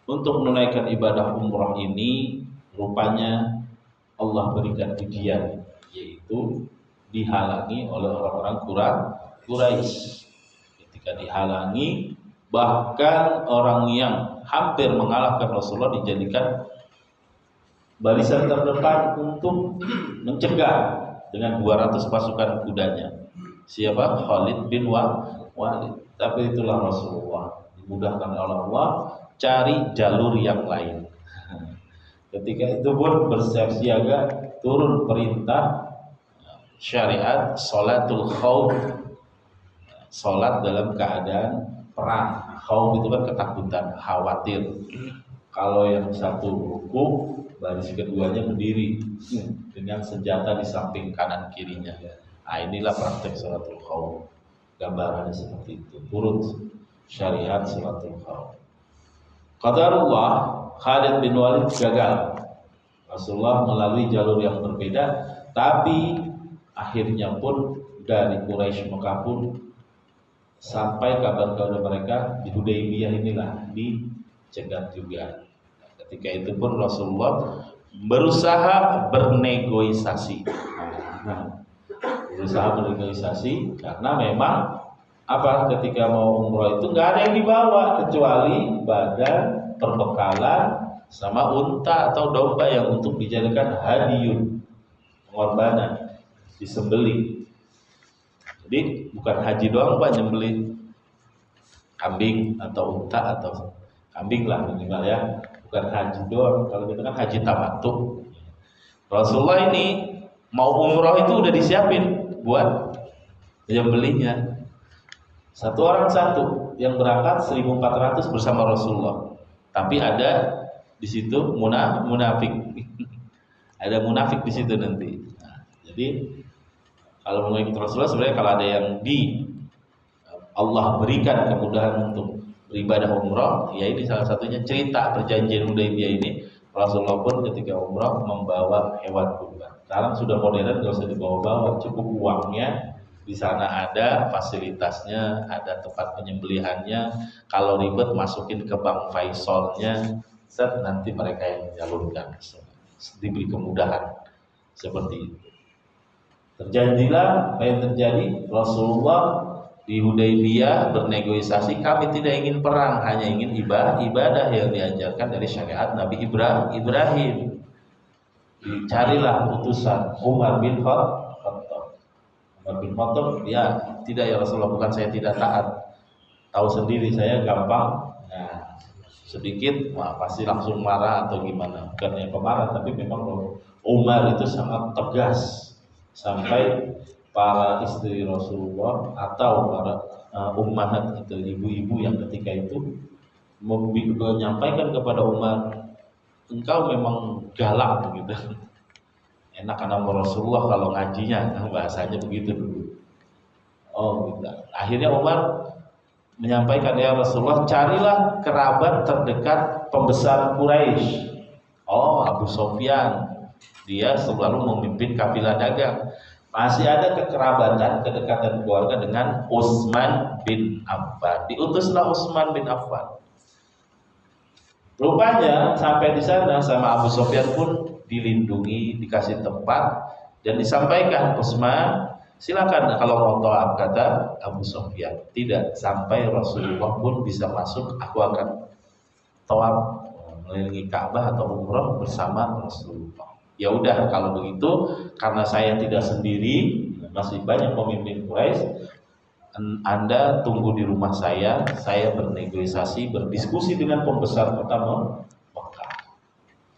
untuk menunaikan ibadah umrah ini rupanya Allah berikan ujian, yaitu dihalangi oleh orang-orang Quraisy. Ketika dihalangi, bahkan orang yang hampir mengalahkan Rasulullah dijadikan barisan terdepan untuk mencegah dengan 200 pasukan kudanya. Siapa? Khalid bin Walid. Tapi itulah Rasulullah, dimudahkan oleh Allah, cari jalur yang lain. Ketika itu pun bersiap siaga, turun perintah syariat salatul khauf, salat dalam keadaan perang. Khauf itu kan ketakutan, khawatir. Kalau yang satu rukuk, baris keduanya berdiri dengan senjata di samping kanan kirinya. Nah, inilah praktek salatul khauf. Gambarannya seperti itu. Turun syariat salatul khauf. Qadarullah, Khalid bin Walid gagal. Rasulullah melalui jalur yang berbeda, tapi akhirnya pun dari Quraisy Mekah pun sampai kabar-kabar mereka di Hudaybiyah inilah dicegat juga. Ketika itu pun Rasulullah berusaha bernegosiasi. Karena memang ketika mau umroh itu nggak ada yang dibawa kecuali badan, perbekalan, sama unta atau domba yang untuk dijadikan hadiyun, pengorbanan, disembelih. Jadi bukan haji doang Pak nyembelih kambing atau unta atau kambing lah minimal ya, bukan haji doang. Kalau kita kan haji tamattu. Rasulullah ini mau umroh itu udah disiapin buat menyembelihnya. Satu orang satu yang berangkat 1.400 bersama Rasulullah. Tapi ada di situ munafik. Ada munafik di situ nanti. Nah, jadi kalau mengikuti Rasulullah sebenarnya kalau ada yang Allah berikan kemudahan untuk beribadah umrah, ya ini salah satunya cerita perjanjian Hudaybiyah ini. Rasulullah pun ketika umrah membawa hewan kurban. Sekarang sudah modern, nggak usah dibawa-bawa, cukup uangnya. Di sana ada fasilitasnya, ada tempat penyembelihannya. Kalau ribet masukin ke bank Faisalnya, nanti mereka yang menyalurkan, diberi kemudahan seperti itu. Terjadilah apa yang terjadi. Rasulullah di Hudaybiyah bernegosiasi, kami tidak ingin perang, hanya ingin ibadah yang diajarkan dari syariat Nabi Ibrahim. Dicarilah utusan Umar bin Khattab. Ya tidak ya Rasulullah, bukan saya tidak taat, tahu sendiri saya gampang. Nah, sedikit pasti langsung marah atau gimana. Bukannya pemarah, tapi memang Umar itu sangat tegas sampai para istri Rasulullah atau para ummahat atau ibu-ibu yang ketika itu menyampaikan kepada Umar, engkau memang galak gitu. Enak anak Rasulullah kalau ngajinya, bahasanya begitu dulu. Gitu. Akhirnya Umar menyampaikan, ya Rasulullah, carilah kerabat terdekat pembesar Quraisy. Abu Sufyan, dia selalu memimpin kafilah dagang. Masih ada kekerabatan, kedekatan keluarga dengan Utsman bin Affan. Diutuslah Utsman bin Affan. Rupanya sampai di sana sama Abu Sufyan pun dilindungi, dikasih tempat, dan disampaikan, Utsman silakan kalau mau tawaf, kata Abu Sufyan. Tidak sampai Rasulullah pun bisa masuk, aku akan tawaf mengelilingi Ka'bah atau umrah bersama Rasulullah. Ya udah kalau begitu, karena saya tidak sendiri, masih banyak pemimpin Quraisy, Anda tunggu di rumah saya bernegosiasi, berdiskusi dengan pembesar pertama Mekah.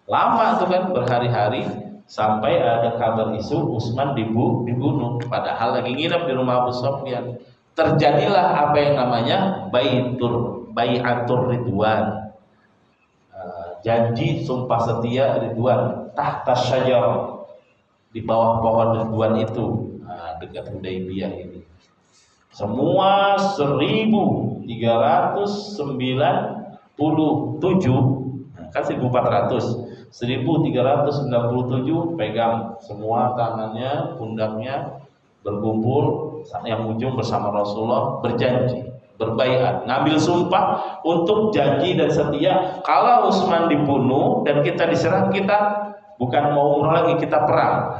Lama itu kan, berhari-hari, sampai ada kabar isu Utsman dibunuh, padahal lagi nginep di rumah Abu Sufyan. Terjadilah apa yang namanya bai'atur ridwan, janji sumpah setia Ridwan, tahta syajarah, di bawah pohon Ridwan itu, dekat Hudaybiyah ini. Semua 1.397, kan 1.400, 1.397 pegang semua tangannya, pundaknya, berkumpul yang ujung bersama Rasulullah, berjanji berbaiat, ngambil sumpah untuk janji dan setia. Kalau Utsman dibunuh dan kita diserang, kita bukan mau umroh lagi, kita perang.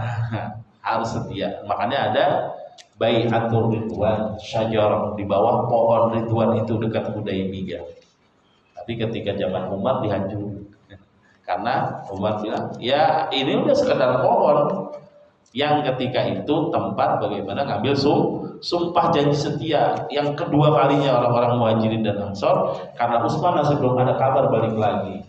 Harus setia. Makanya ada baiatul ridwan, syajar, di bawah pohon ridwan itu dekat Hudaybiyah. Tapi ketika zaman Umar dihancurkan. Karena Umar bilang, ya ini udah sekedar pohon. Yang ketika itu tempat bagaimana ngambil sumpah janji setia yang kedua kalinya orang-orang Muhajirin dan Ansor, karena Utsman masih belum ada kabar balik lagi.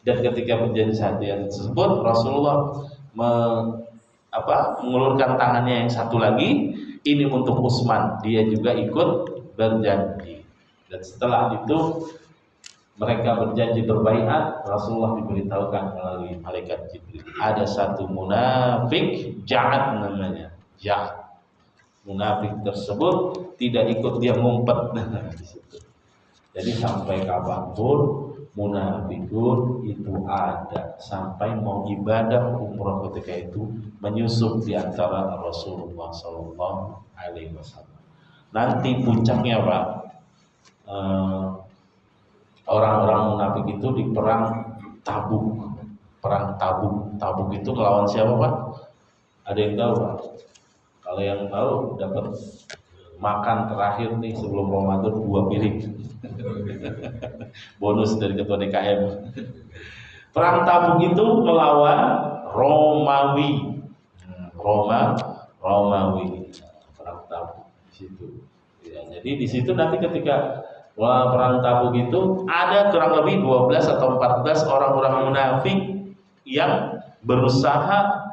Dan ketika berjanji setia tersebut, Rasulullah mengulurkan tangannya yang satu lagi, ini untuk Utsman, dia juga ikut berjanji. Dan setelah itu mereka berjanji berbaiat, Rasulullah diberitahukan melalui malaikat Jibril, ada satu munafik jahat namanya, jahat. Munafik tersebut tidak ikut, dia ngumpet di situ. Jadi sampai kapanpun munafikun itu ada, sampai mau ibadah umrah ketika itu menyusup di antara Rasulullah SAW. Nanti puncaknya Pak, orang-orang munafik itu di perang Tabuk. Perang Tabuk. Tabuk itu melawan siapa Pak? Ada yang tahu Pak? Kalau yang tahu dapat makan terakhir nih sebelum Ramadan 2 piring. Bonus dari ketua DKM. Perang Tabuk itu melawan Romawi. Romawi. Perang Tabuk di situ. Ya, jadi di situ nanti ketika perang Tabuk itu ada kurang lebih 12 atau 14 orang-orang munafik yang berusaha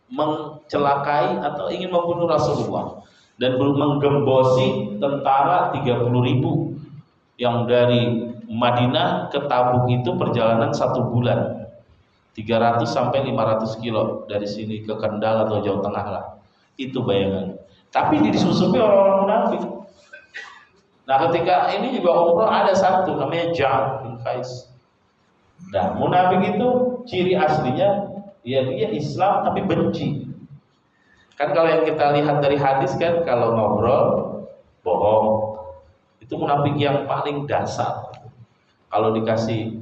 mencelakai atau ingin membunuh Rasulullah dan menggembosi tentara 30.000 yang dari Madinah ke Tabuk itu perjalanan 1 bulan, 300 sampai 500 kilo dari sini ke Kendal atau Jawa Tengah lah, itu bayangan. Tapi disusupi orang-orang munafik. Nah ketika ini juga umroh ada satu namanya Ja'ad bin Qais. Nah munafik itu ciri aslinya ya dia Islam tapi benci. Kan kalau yang kita lihat dari hadis kan, kalau ngobrol bohong, itu munafik yang paling dasar. Kalau dikasih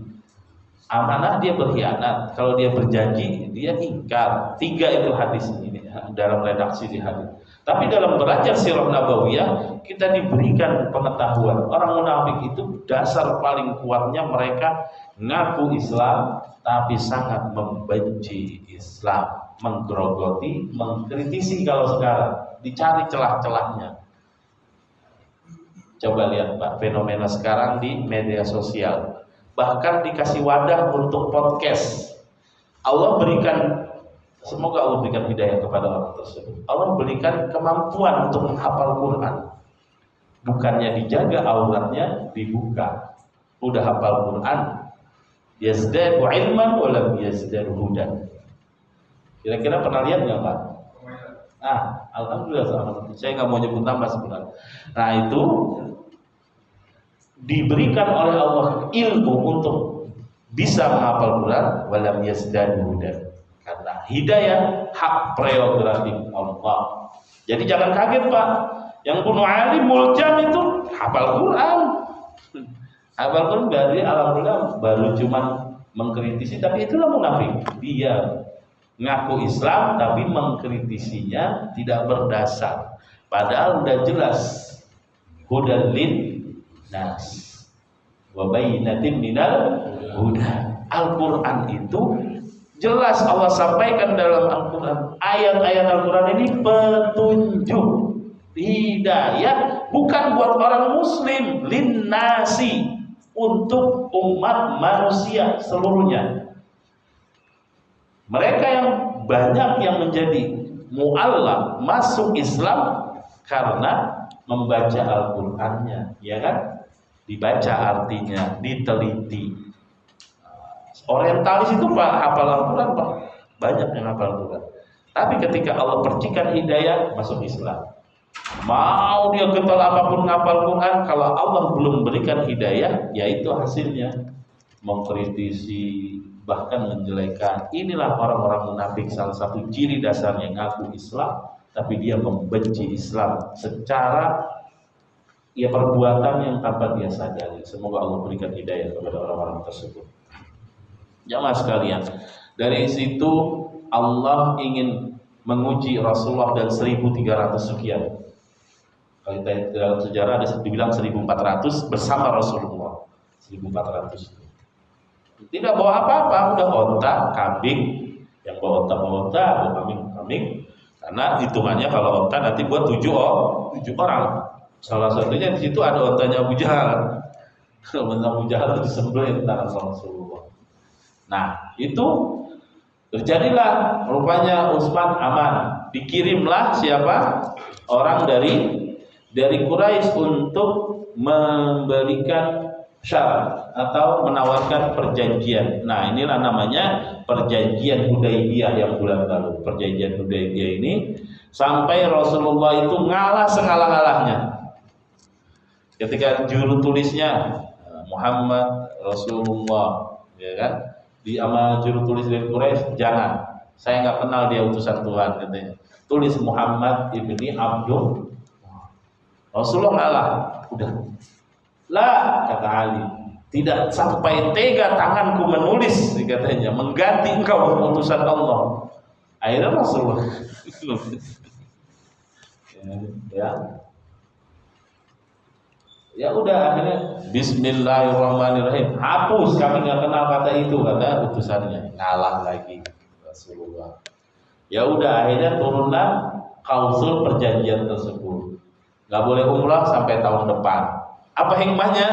amanah dia berkhianat, kalau dia berjanji dia ingkar. 3 itu hadis ini dalam redaksi di hadis. Tapi dalam belajar sirah nabawiyah kita diberikan pengetahuan orang munafik itu dasar paling kuatnya mereka ngaku Islam tapi sangat membenci Islam, menggerogoti, mengkritisi. Kalau sekarang dicari celah-celahnya. Coba lihat Pak, fenomena sekarang di media sosial, bahkan dikasih wadah untuk podcast. Allah berikan, semoga Allah berikan hidayah kepada orang tersebut. Allah berikan kemampuan untuk menghafal Quran. Bukannya dijaga auratnya, dibuka. Udah hafal Quran, yazdadu ilman wa lam yazdadu hudan. Kira-kira pernah lihat nggak Pak? Alhamdulillah, saya nggak mau nyebut nama sebenarnya. Nah itu diberikan oleh Allah ilmu untuk bisa menghafal Quran, wa lam yazdadu hudan. Karena hidayah hak prerogatif Allah. Jadi jangan kaget Pak, yang bunuh Ali muljam itu hafal Quran. Hafal Quran dari alhamdulillah baru cuman mengkritisi, tapi itulah munafik. Dia ngaku Islam tapi mengkritisinya tidak berdasar. Padahal udah jelas hudan lin nas wa bayyinatin minal huda. Al-Quran itu jelas Allah sampaikan dalam Al-Quran. Ayat-ayat Al-Quran ini petunjuk, hidayah, bukan buat orang muslim, linnasi, untuk umat manusia seluruhnya. Mereka yang banyak yang menjadi mu'allaf, masuk Islam karena membaca Al-Qurannya, ya kan? Dibaca artinya, diteliti. Orientalis itu Pak, hafal Al-Quran Pak, banyak yang hafal Al-Quran. Tapi ketika Allah percikan hidayah, masuk Islam. Mau dia getol apapun ngapal Quran, kalau Allah belum berikan hidayah, yaitu hasilnya mengkritisi, bahkan menjelekan. Inilah orang-orang munafik, salah satu ciri dasarnya ngaku Islam, tapi dia membenci Islam secara ya perbuatan yang tanpa dia sadari. Semoga Allah berikan hidayah kepada orang-orang tersebut. Jamaah sekalian, dari situ Allah ingin menguji Rasulullah dan 1.300 sekian. Kalau kita dalam sejarah ada dibilang 1.400 bersama Rasulullah. 1.400. Tidak bawa apa-apa, udah onta, kambing. Yang bawa onta, bawa kambing. Karena hitungannya kalau onta nanti buat 7 orang. Salah satunya di situ ada ontanya Abu Jahal. Kalau Abu Jahal itu disembelih tangan Rasulullah. Nah, itu terjadilah rupanya Utsman aman. Dikirimlah siapa? Orang dari Quraisy untuk memberikan syarat atau menawarkan perjanjian. Nah, inilah namanya perjanjian Hudaybiyah yang bulan lalu. Perjanjian Hudaybiyah ini sampai Rasulullah itu ngalah sengalah-ngalahnya. Ketika juru tulisnya Muhammad Rasulullah, ya kan? Di sama juru tulis dari Quraisy, jangan. Saya nggak kenal dia utusan Tuhan, katanya. Tulis Muhammad ibni Abdul. Rasulullah ngalah. Udah. Lah, kata Ali, tidak sampai tega tanganku menulis, katanya, mengganti engkau utusan Allah. Akhirnya Rasulullah ya udah, akhirnya Bismillahirrahmanirrahim, hapus, kami nggak kenal kata itu, kata utusannya. Ngalah lagi Rasulullah. Ya udah, akhirnya turunlah klausul perjanjian tersebut, nggak boleh umrah sampai tahun depan. Apa hikmahnya?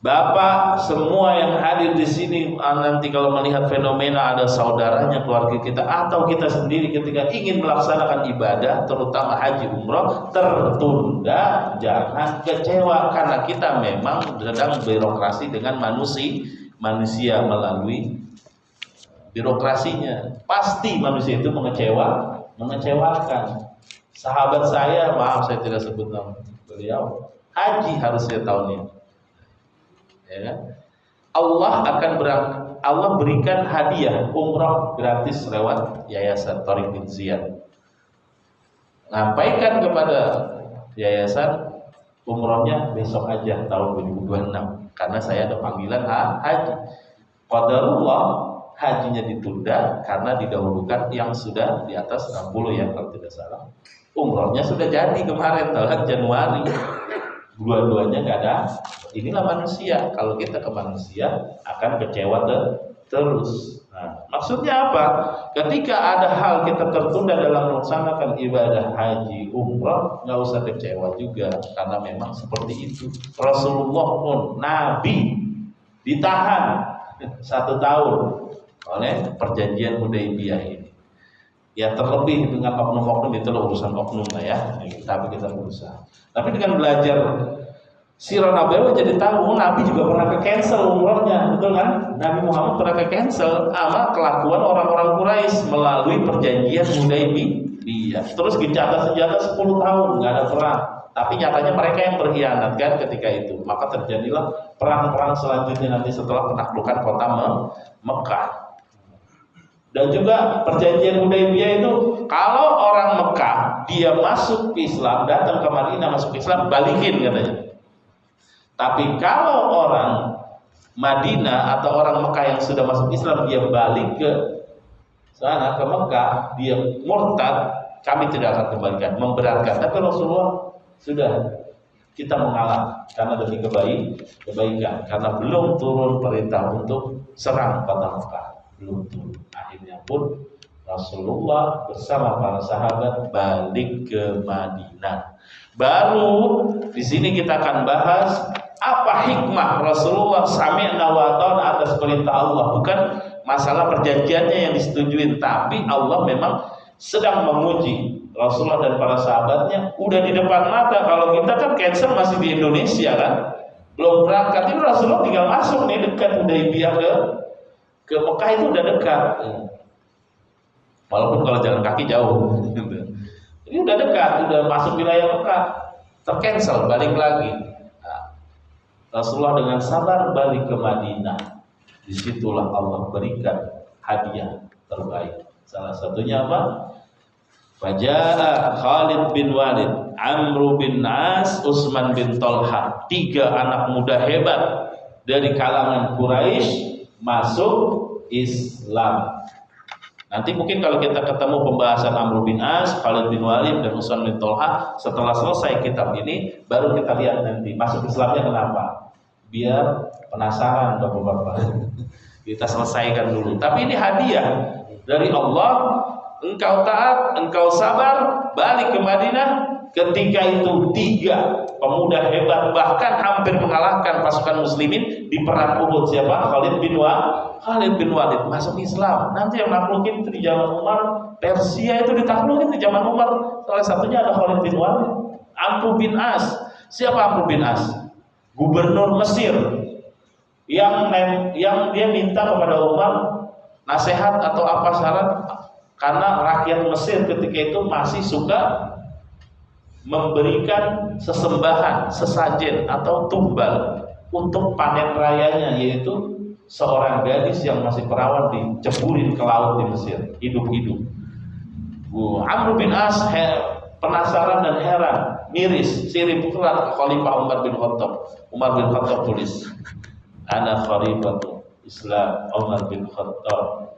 Bapak semua yang hadir di sini nanti kalau melihat fenomena ada saudaranya, keluarga kita atau kita sendiri ketika ingin melaksanakan ibadah terutama haji umroh tertunda, jangan kecewa karena kita memang sedang birokrasi dengan manusia melalui birokrasinya. Pasti manusia itu mengecewakan. Sahabat saya, maaf saya tidak sebut nama beliau, haji harusnya tahun ini, ya kan? Allah berikan hadiah umrah gratis lewat Yayasan Thariq bin Ziyad. Ngampaikan kepada yayasan umrahnya besok aja tahun 2026 karena saya ada panggilan haji. Qadarullah hajinya ditunda karena didahulukan yang sudah di atas 60 ya kalau tidak salah. Umrahnya sudah jadi kemarin tahun Januari. Dua-duanya nggak ada. Inilah manusia. Kalau kita ke manusia akan kecewa terus. Nah, maksudnya apa? Ketika ada hal kita tertunda dalam melaksanakan ibadah haji umrah, nggak usah kecewa juga karena memang seperti itu. Rasulullah pun Nabi ditahan 1 tahun oleh perjanjian Hudaybiyah ini. Ya terlebih dengan oknum-oknum itu urusan oknum lah ya. Tapi kita berusaha. Tapi dengan belajar sirah Nabawi jadi tahu Nabi juga pernah ke-cancel umrahnya, betul kan? Nabi Muhammad pernah ke-cancel sama kelakuan orang-orang Quraisy melalui perjanjian Hudaybiyah. Terus gencatan senjata 10 tahun nggak ada perang. Tapi nyatanya mereka yang berkhianat kan ketika itu. Maka terjadilah perang-perang selanjutnya nanti setelah penaklukan kota Mekah. Dan juga perjanjian Hudaybiyah itu kalau orang Mekah dia masuk Islam, datang ke Madinah masuk Islam, balikin katanya. Tapi kalau orang Madinah atau orang Mekah yang sudah masuk Islam dia balik ke sana ke Mekah, dia murtad, kami tidak akan kembalikan, memberatkan. Tapi Rasulullah sudah, kita mengalah karena demi kebaikan, karena belum turun perintah untuk serang kota Mekah, belum turun. Akhirnya pun Rasulullah bersama para sahabat balik ke Madinah. Baru di sini kita akan bahas apa hikmah Rasulullah sami'na wa ta'na atas perintah Allah. Bukan masalah perjanjiannya yang disetujui, tapi Allah memang sedang menguji Rasulullah dan para sahabatnya. Udah di depan mata. Kalau kita kan cancel masih di Indonesia kan, belum berangkat. Ini Rasulullah tinggal masuk nih dekat Hudaybiyah ke Mekah itu udah dekat. Walaupun kalau jalan kaki jauh. Ini udah dekat, udah masuk wilayah Mekah. Tercancel, balik lagi. Nah, Rasulullah dengan sabar balik ke Madinah. Disitulah Allah berikan hadiah terbaik. Salah satunya apa? Faja'a Khalid bin Walid Amr bin As, Utsman bin Thalhah, 3 anak muda hebat dari kalangan Quraisy masuk Islam. Nanti mungkin kalau kita ketemu pembahasan Amr bin As, Khalid bin Walid dan Utsman bin Thalhah, setelah selesai kitab ini baru kita lihat nanti masuk Islamnya kenapa. Biar penasaran Bapak-bapak. Kita selesaikan dulu. Tapi ini hadiah dari Allah. Engkau taat, engkau sabar, balik ke Madinah. Ketika itu 3 pemuda hebat bahkan hampir mengalahkan pasukan muslimin di perang Uhud. Siapa? Khalid bin Walid masuk Islam. Nanti yang naklukin itu di zaman Umar, Persia itu ditaklukin di zaman Umar. Salah satunya ada Khalid bin Walid. Amr bin As. Siapa Amr bin As? Gubernur Mesir yang dia minta kepada Umar nasihat atau apa syarat, karena rakyat Mesir ketika itu masih suka memberikan sesembahan, sesajen atau tumbal untuk panen rayanya, yaitu seorang gadis yang masih perawan diceburin ke laut di Mesir hidup-hidup. Amr bin As penasaran dan heran, miris, sirip surat ke Khalifah Umar bin Khattab. Umar bin Khattab tulis, "Ana khalifatu Islam Umar bin Khattab."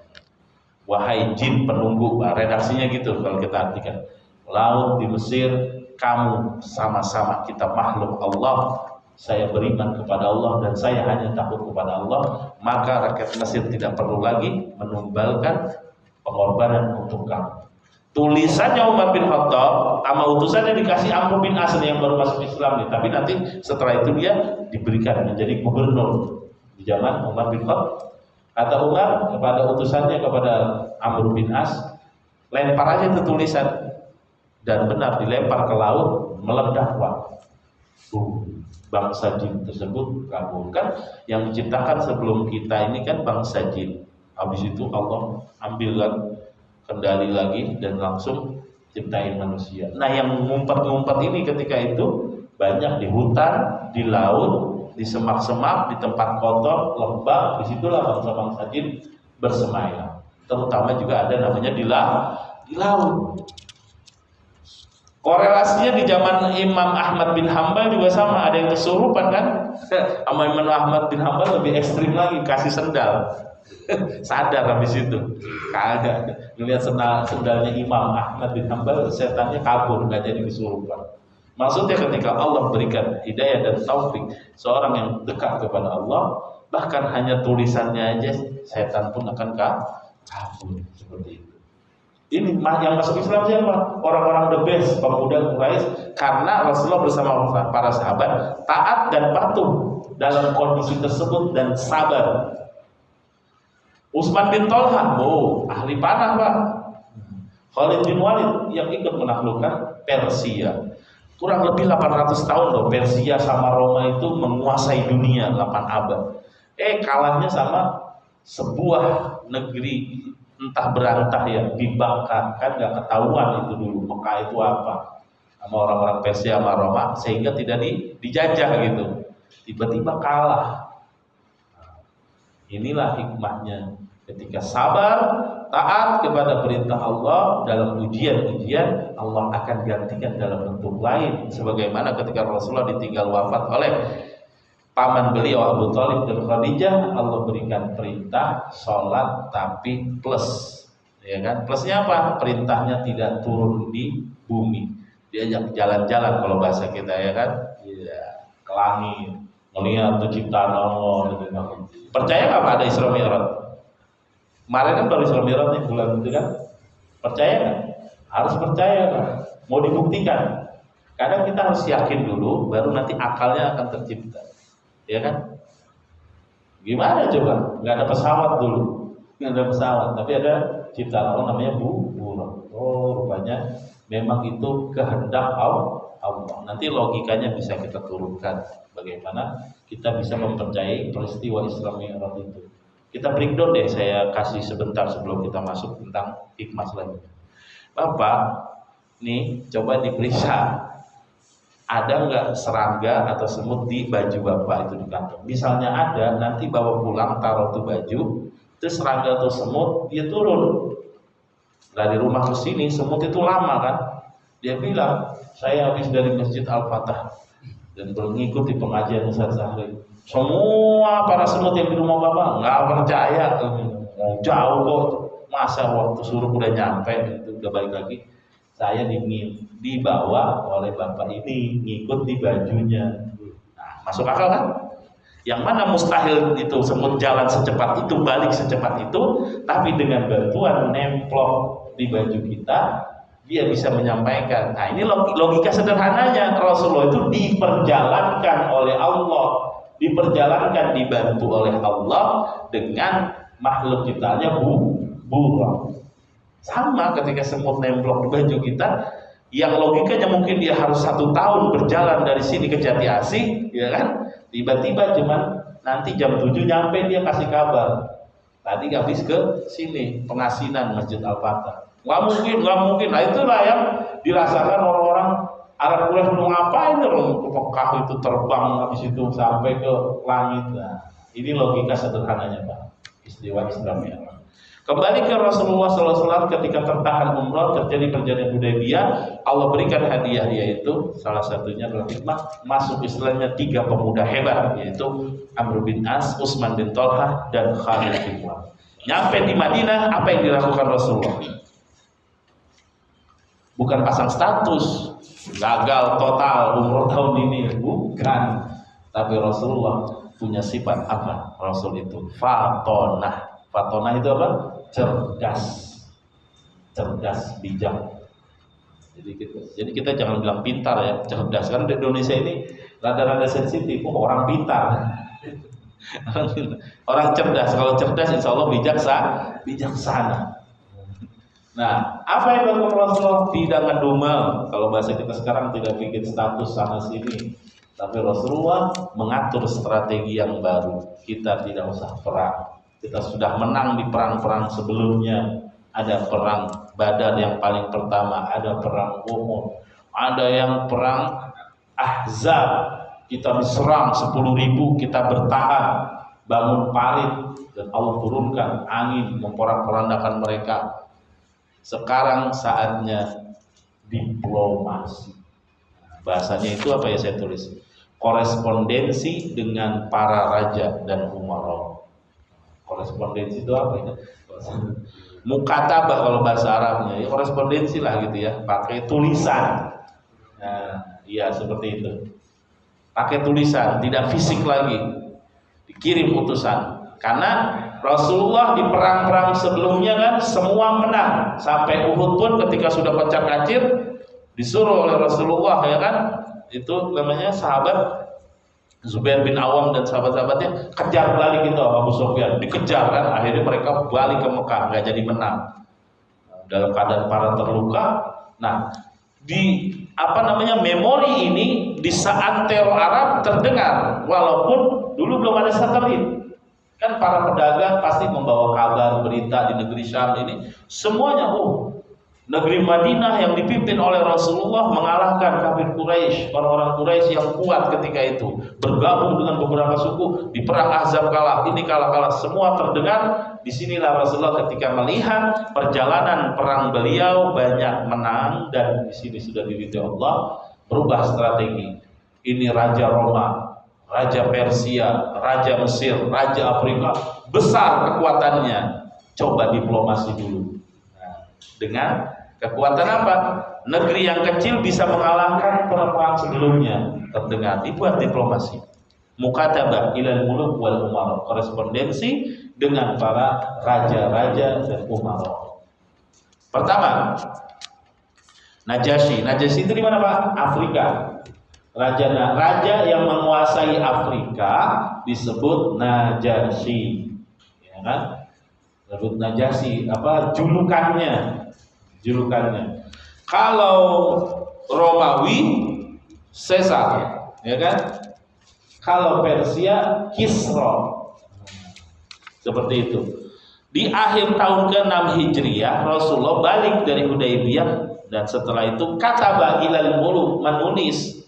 Wahai jin penunggu, redaksinya gitu kalau kita artikan. Laut di Mesir, kamu sama-sama kita makhluk Allah. Saya beriman kepada Allah dan saya hanya takut kepada Allah. Maka rakyat Mesir tidak perlu lagi menumbalkan pengorbanan untuk kamu. Tulisannya Umar bin Khattab, sama utusannya dikasih Amr bin As yang baru masuk Islam nih. Tapi nanti setelah itu dia diberikan menjadi gubernur di zaman Umar bin Khattab. Kata Umar kepada utusannya, kepada Amr bin As, lempar aja itu tulisan. Dan benar dilempar ke laut, meledak. Bangsa jin tersebut kabur. Kan yang menciptakan sebelum kita ini kan bangsa jin. Habis itu Allah ambilkan kendali lagi dan langsung ciptain manusia. Nah yang ngumpet-ngumpet ini ketika itu banyak di hutan, di laut, di semak-semak, di tempat kotor, lembah. Disitulah bangsa-bangsa jin bersemayam. Terutama juga ada namanya di laut. Korelasinya di zaman Imam Ahmad bin Hambal juga sama, ada yang kesurupan kan? Sama Imam Ahmad bin Hambal lebih ekstrim lagi, kasih sendal. Sadar habis itu. Kagak ngelihat sendalnya Imam Ahmad bin Hambal, setannya kabur, nggak jadi kesurupan. Maksudnya ketika Allah berikan hidayah dan taufik seorang yang dekat kepada Allah, bahkan hanya tulisannya aja setan pun akan kabur seperti itu. Ini yang masuk Islam siapa? Orang-orang the best, pemuda Quraisy, karena Rasulullah bersama para sahabat taat dan patuh dalam kondisi tersebut dan sabar. Utsman bin Thalhah, ahli panah Pak. Khalid bin Walid yang ikut menaklukkan Persia. Kurang lebih 800 tahun loh Persia sama Roma itu menguasai dunia 8 abad. Kalahnya sama sebuah negeri entah berantah ya, dibakar, kan nggak ketahuan itu dulu Mekah itu apa sama orang-orang Persia sama Roma, sehingga tidak dijajah gitu, tiba-tiba kalah. Inilah hikmahnya ketika sabar taat kepada perintah Allah dalam ujian-ujian, Allah akan gantikan dalam bentuk lain, sebagaimana ketika Rasulullah ditinggal wafat oleh paman beliau Abu Thalib dan Khadijah, Allah berikan perintah sholat tapi plus, ya kan? Plusnya apa? Perintahnya tidak turun di bumi, diajak jalan-jalan kalau bahasa kita, ya kan? Iya, ke langit, melihat penciptaan Allah. Percaya nggak ada Isra Mi'raj? Kemarin kan baru Isra Mi'raj nih bulan itu kan? Percaya nggak? Harus percaya kan? Mau dibuktikan? Kadang kita harus yakin dulu, baru nanti akalnya akan tercipta. Ya kan? Gimana coba? Nggak ada pesawat dulu, nggak ada pesawat, tapi ada ciptaan Allah namanya burung. Rupanya memang itu kehendak Allah. Nanti logikanya bisa kita turunkan. Bagaimana kita bisa mempercayai peristiwa Isra Mi'raj itu? Kita breakdown deh, saya kasih sebentar sebelum kita masuk tentang hikmah selanjutnya. Bapak, nih coba diperiksa. Ada nggak serangga atau semut di baju bapak itu di kantor? Misalnya ada, nanti bawa pulang, taruh tuh baju, terus serangga atau semut dia turun dari rumah ke sini. Semut itu lama kan, Dia bilang, saya habis dari Masjid Al-Fatah dan mengikuti pengajian Ustaz Zahri. Semua para semut yang di rumah Bapak nggak percaya, mau jauh kok, masa waktu suruh udah nyampe, itu udah balik lagi. Saya dibawa oleh Bapak ini, ngikut di bajunya. Nah, masuk akal kan? Yang mana mustahil itu semut jalan secepat itu, balik secepat itu, tapi dengan bantuan nemplok di baju kita, dia bisa menyampaikan. Nah, ini logika sederhananya. Rasulullah itu diperjalankan oleh Allah, dibantu oleh Allah dengan makhluk ciptaannya burung. Sama ketika semut nemplok di baju kita, yang logikanya mungkin dia harus 1 tahun berjalan dari sini ke Jati Asih, ya kan? Tiba-tiba cuman nanti jam 7 nyampe, dia kasih kabar. Tadi habis ke sini pengasinan Masjid Al-Fatah. Nggak mungkin. Nah, itulah yang dirasakan orang-orang Arab Quraisy. Mau ngapain orang ke Mekah itu, terbang habis itu sampai ke langit. Nah, ini logika sederhananya, Pak. Istiwa Islamnya. Kembali ke Rasulullah SAW ketika tertahan umrah, terjadi perjanjian Hudaybiyah, Allah berikan hadiah, yaitu salah satunya adalah hikmah masuk Islamnya 3 pemuda hebat, yaitu Amr bin As, Utsman bin Thalhah, dan Khalid bin Walid. Nyampe di Madinah, apa yang dilakukan Rasulullah? Bukan pasang status, gagal total umroh tahun ini, bukan. Tapi Rasulullah punya sifat apa? Rasul itu fatonah. Fatonah itu apa? Cerdas, bijak. Jadi kita jangan bilang pintar ya, cerdas. Karena di Indonesia ini rada-rada sensitif. Orang pintar, orang cerdas. Kalau cerdas, insya Allah bijaksana. Nah, apa yang dilakukan Rasulullah? Tidak ngedumel. Kalau bahasa kita sekarang, tidak bikin status sana sini. Tapi Rasulullah mengatur strategi yang baru. Kita tidak usah perang. Kita sudah menang di perang-perang sebelumnya. Ada perang Badar yang paling pertama, ada perang Uhud, ada yang perang Ahzab. Kita diserang 10.000, kita bertahan, bangun parit, dan Allah turunkan angin memporak-porandakan mereka. Sekarang saatnya diplomasi. Bahasanya itu apa ya saya tulis? Korespondensi dengan para raja dan umara. Korespondensi itu apa ya? Mukatabah kalau bahasa Arabnya, ya korespondensi lah gitu ya, pakai tulisan. Nah, iya seperti itu. Pakai tulisan, tidak fisik lagi. Dikirim utusan. Karena Rasulullah di perang-perang sebelumnya kan semua menang. Sampai Uhud pun ketika sudah kocar-kacir, disuruh oleh Rasulullah, ya kan? Itu namanya sahabat Zubair bin Awam dan sahabat-sahabatnya kejar balik itu Abu Sufyan, dikejar kan, akhirnya mereka balik ke Mekah, nggak jadi menang dalam keadaan para terluka. Nah, di memori ini di saat teror Arab terdengar, walaupun dulu belum ada satelit. Kan para pedagang pasti membawa kabar berita di negeri Syam ini, semuanya negeri Madinah yang dipimpin oleh Rasulullah mengalahkan kafir Quraisy, orang-orang Quraisy yang kuat ketika itu, bergabung dengan beberapa suku di perang Ahzab kalah, ini kalah, semua terdengar. Disinilah Rasulullah ketika melihat perjalanan perang beliau banyak menang, dan di sini sudah diridhoi Allah, berubah strategi. Ini Raja Roma, Raja Persia, Raja Mesir, Raja Afrika, besar kekuatannya, coba diplomasi dulu. Nah, dengan kekuatan apa? Negeri yang kecil bisa mengalahkan perang sebelumnya. Terdengar, dibuat diplomasi. Mukatabah ilal muluk wal umara, korespondensi dengan para raja-raja dan umara. Pertama, Najasyi. Najasyi itu di mana, Pak? Afrika. Raja yang menguasai Afrika disebut Najasyi. Ya kan? Disebut Najasyi, julukannya. Kalau Romawi Caesar, ya kan? Kalau Persia Kisra. Seperti itu. Di akhir tahun ke-6 Hijriah, Rasulullah balik dari Hudaybiyah, dan setelah itu kataba ilal muluk, menulis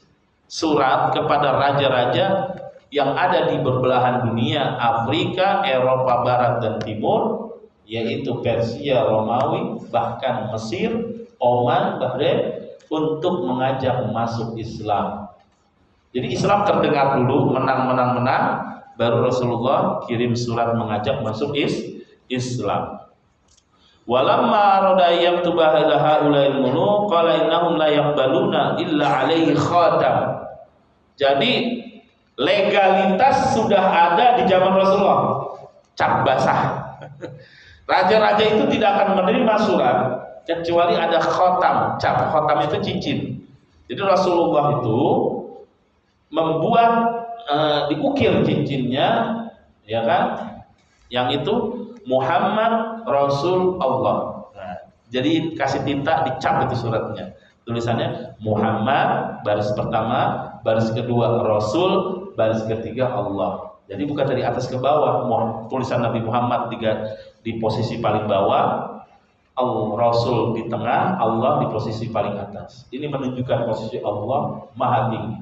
surat kepada raja-raja yang ada di berbelahan dunia, Afrika, Eropa Barat dan Timur, yaitu Persia, Romawi, bahkan Mesir, Oman, Bahrain, untuk mengajak masuk Islam. Jadi Islam terdengar dulu, menang, baru Rasulullah kirim surat mengajak masuk Islam. Walamma rada yaktuba ila haula'il muluk qala innahum la yaqbaluna illa alaihi khatam. Jadi legalitas sudah ada di zaman Rasulullah. Cap basah. Raja-raja itu tidak akan menerima surat kecuali ada khatam. Cap khatam itu cincin. Jadi Rasulullah itu membuat diukir cincinnya, ya kan? Yang itu Muhammad Rasul Allah. Nah, jadi kasih tinta, dicap itu suratnya. Tulisannya Muhammad baris pertama, baris kedua Rasul, baris ketiga Allah. Jadi bukan dari atas ke bawah. Tulisan Nabi Muhammad di posisi paling bawah, Rasul di tengah, Allah di posisi paling atas. Ini menunjukkan posisi Allah maha tinggi.